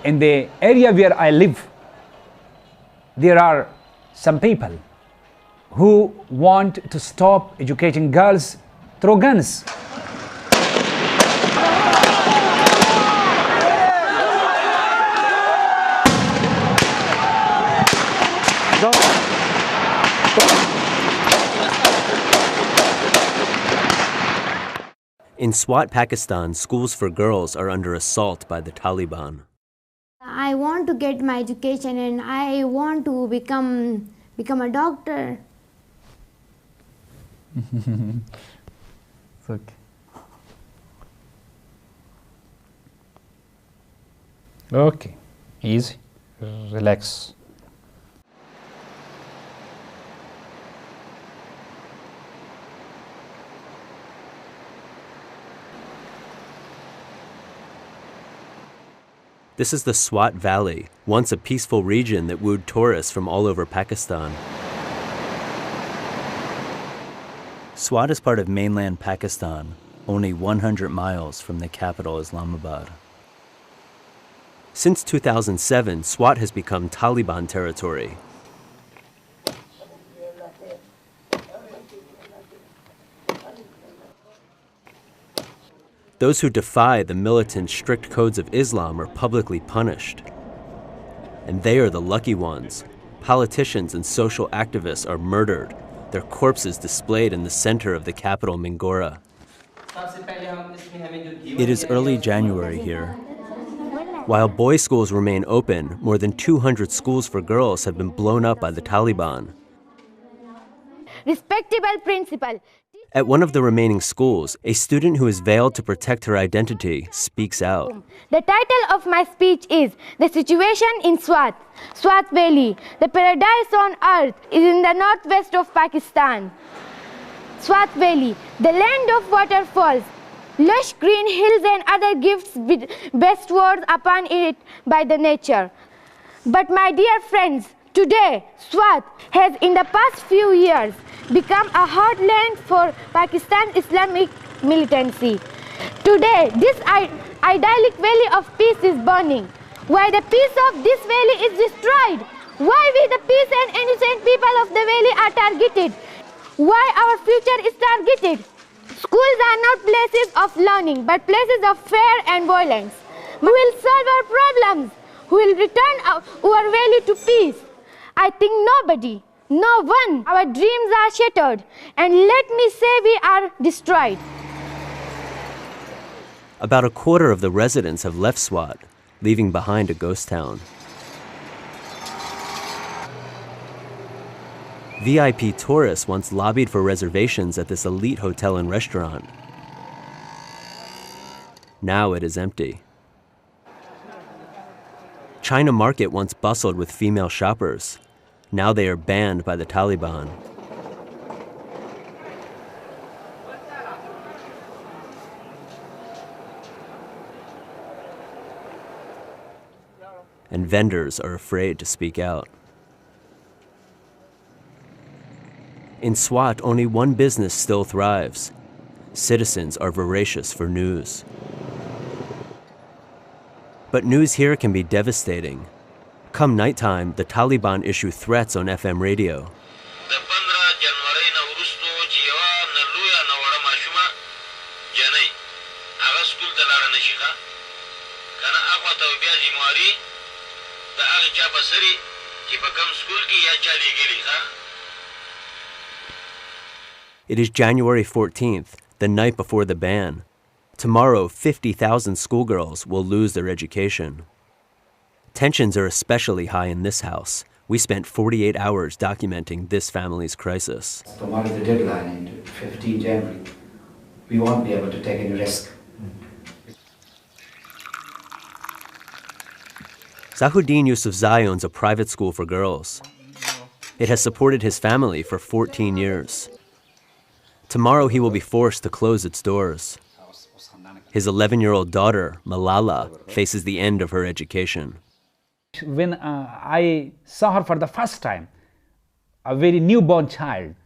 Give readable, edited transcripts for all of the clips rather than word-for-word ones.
In the area where I live, there are some people who want to stop educating girls through guns. In Swat, Pakistan, schools for girls are under assault by the Taliban. I want to get my education and I want to become a doctor. It's okay. Okay, easy, relax. This is the Swat Valley, once a peaceful region that wooed tourists from all over Pakistan. Swat is part of mainland Pakistan, only 100 miles from the capital Islamabad. Since 2007, Swat has become Taliban territory. Those who defy the militant, strict codes of Islam are publicly punished. And they are the lucky ones. Politicians and social activists are murdered, their corpses displayed in the center of the capital, Mingora. It is early January here. While boys' schools remain open, more than 200 schools for girls have been blown up by the Taliban. Respectable principal. At one of the remaining schools, a student who is veiled to protect her identity speaks out. The title of my speech is The Situation in Swat Valley. The paradise on earth is in the northwest of Pakistan. Swat Valley, the land of waterfalls, lush green hills and other gifts bestowed upon it by the nature. But my dear friends, today, Swat has in the past few years become a heartland for Pakistan's Islamic militancy. Today, this idyllic valley of peace is burning. Why the peace of this valley is destroyed? Why we the peace and innocent people of the valley are targeted? Why our future is targeted? Schools are not places of learning, but places of fear and violence. We will solve our problems. We will return our valley to peace. I think nobody, no one, our dreams are shattered, and let me say we are destroyed. About a quarter of the residents have left Swat, leaving behind a ghost town. VIP tourists once lobbied for reservations at this elite hotel and restaurant. Now it is empty. China Market once bustled with female shoppers. Now they are banned by the Taliban. And vendors are afraid to speak out. In Swat, only one business still thrives. Citizens are voracious for news. But news here can be devastating. Come nighttime, the Taliban issue threats on FM radio. It is January 14th, the night before the ban. Tomorrow, 50,000 schoolgirls will lose their education. Tensions are especially high in this house. We spent 48 hours documenting this family's crisis. Tomorrow is the deadline, and 15 January. We won't be able to take any risk. Zahuddin Yousafzai owns a private school for girls. It has supported his family for 14 years. Tomorrow he will be forced to close its doors. His 11-year-old daughter, Malala, faces the end of her education. When I saw her for the first time, a very newborn child,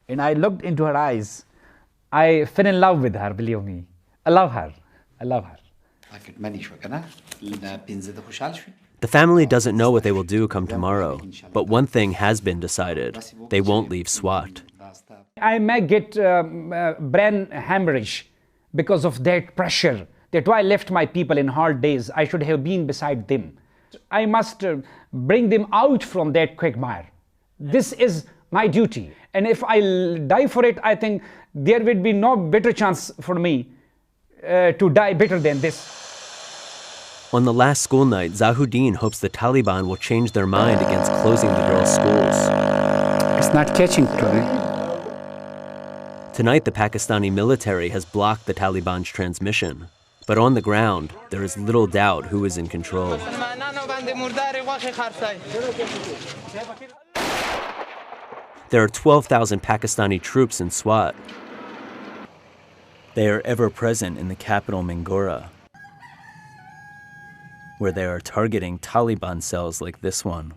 and I looked into her eyes, I fell in love with her, believe me. I love her. I love her. The family doesn't know what they will do come tomorrow, but one thing has been decided. They won't leave Swat. I may get brain hemorrhage because of that pressure, that why I left my people in hard days. I should have been beside them. I must bring them out from that quagmire. This is my duty. And if I die for it, I think there will be no better chance for me to die better than this. On the last school night, Zahuddin hopes the Taliban will change their mind against closing the girls' schools. It's not catching today. Tonight, the Pakistani military has blocked the Taliban's transmission. But on the ground, there is little doubt who is in control. There are 12,000 Pakistani troops in Swat. They are ever present in the capital Mingora, where they are targeting Taliban cells like this one.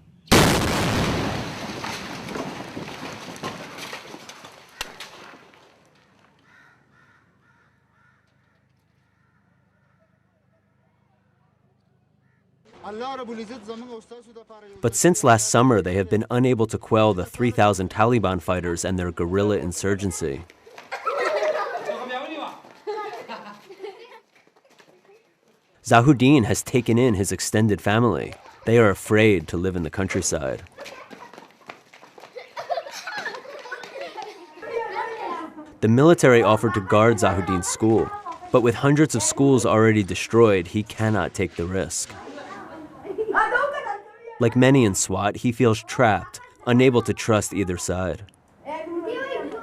But since last summer, they have been unable to quell the 3,000 Taliban fighters and their guerrilla insurgency. Zahuddin has taken in his extended family. They are afraid to live in the countryside. The military offered to guard Zahuddin's school, but with hundreds of schools already destroyed, he cannot take the risk. Like many in Swat, he feels trapped, unable to trust either side.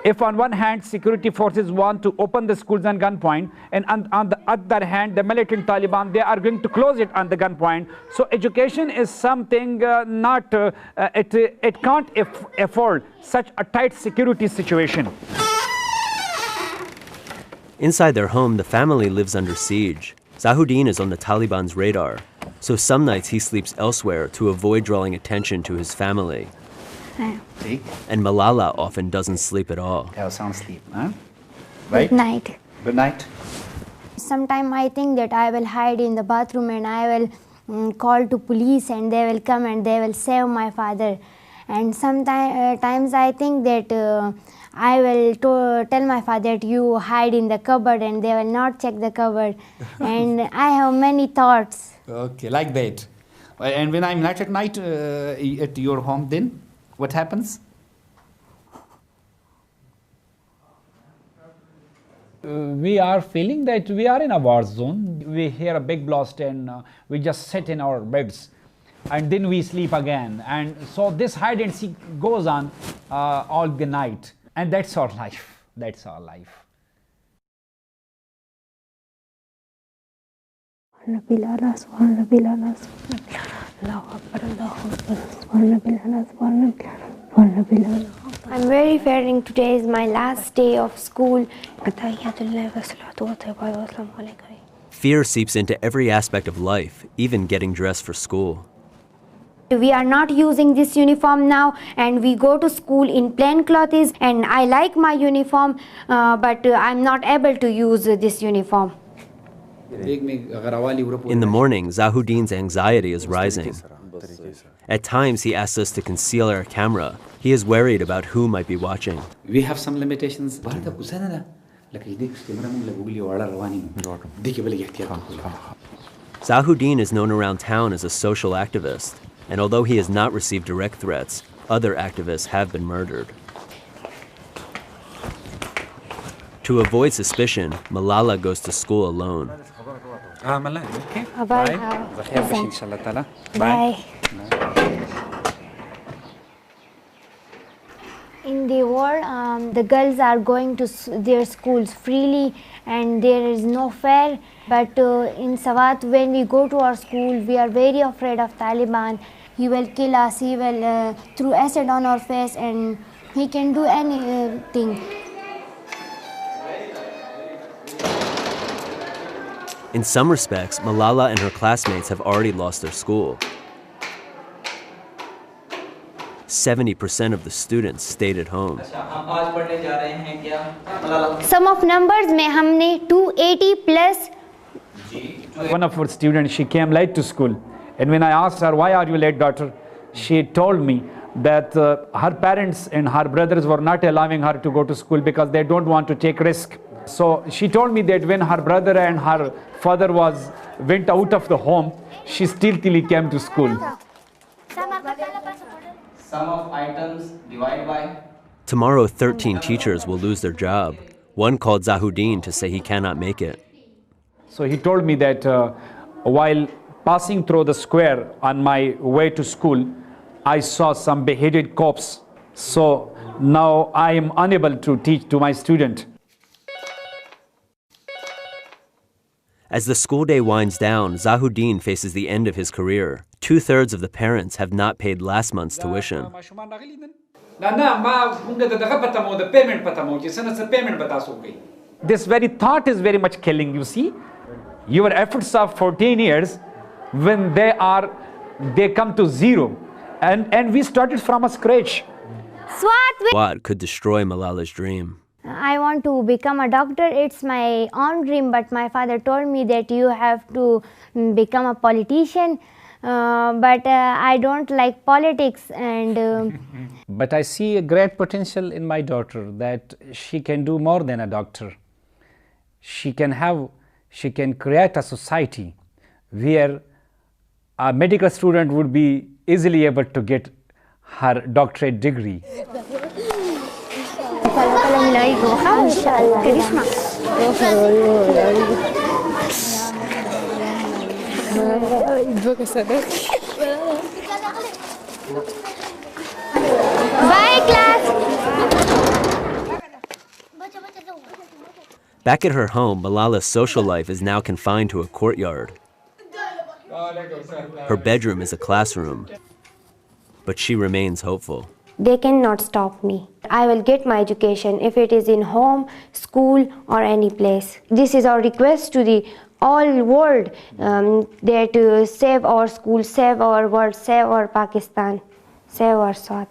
If on one hand security forces want to open the schools on gunpoint, and on the other hand the militant Taliban, they are going to close it on the gunpoint. So education is something it can't afford such a tight security situation. Inside their home, the family lives under siege. Zahuddin is on the Taliban's radar, so some nights he sleeps elsewhere to avoid drawing attention to his family. And Malala often doesn't sleep at all. Have some sleep, huh? Right? Good night. Good night. Sometimes I think that I will hide in the bathroom and I will call to police and they will come and they will save my father. And sometimes I think that I will tell my father that you hide in the cupboard and they will not check the cupboard. And I have many thoughts. Okay, like that. And when I'm not at night at your home, then what happens? We are feeling that we are in a war zone. We hear a big blast and we just sit in our beds and then we sleep again. And so this hide and seek goes on all the night. And that's our life. That's our life. I'm very fearing today is my last day of school. Fear seeps into every aspect of life, even getting dressed for school. We are not using this uniform now and we go to school in plain clothes and I like my uniform but I'm not able to use this uniform. In the morning, Zahuddin's anxiety is rising. At times, he asks us to conceal our camera. He is worried about who might be watching. We have some limitations. Zahuddin is known around town as a social activist, and although he has not received direct threats, other activists have been murdered. To avoid suspicion, Malala goes to school alone. Okay. Bye. Bye. In the world, the girls are going to their schools freely and there is no fear. But in Swat, when we go to our school, we are very afraid of Taliban. He will kill us, he will throw acid on our face and he can do anything. In some respects, Malala and her classmates have already lost their school. 70% of the students stayed at home. Sum of numbers में हमने 280 plus One of our students, she came late to school. And when I asked her, why are you late, daughter? She told me that her parents and her brothers were not allowing her to go to school because they don't want to take risk. So she told me that when her brother and her father went out of the home, she stealthily came to school. Sum of items divide by. Tomorrow, 13 teachers will lose their job. One called Zahuddin to say he cannot make it. So he told me that while passing through the square on my way to school, I saw some beheaded corpse. So now I am unable to teach to my student. As the school day winds down, Zahuddin faces the end of his career. 2/3 of the parents have not paid last month's tuition. This very thought is very much killing, you see. Your efforts of 14 years, when they come to zero. And we started from a scratch. What could destroy Malala's dream? I want to become a doctor. It's my own dream, but my father told me that you have to become a politician. But I don't like politics, and But I see a great potential in my daughter that she can do more than a doctor. She can create a society where a medical student would be easily able to get her doctorate degree. bye class. Back at her home, Malala's social life is now confined to a courtyard. Her bedroom is a classroom, but she remains hopeful. They cannot stop me. I will get my education, if it is in home, school, or any place. This is our request to the all world, that save our school, save our world, save our Pakistan, save our Swat.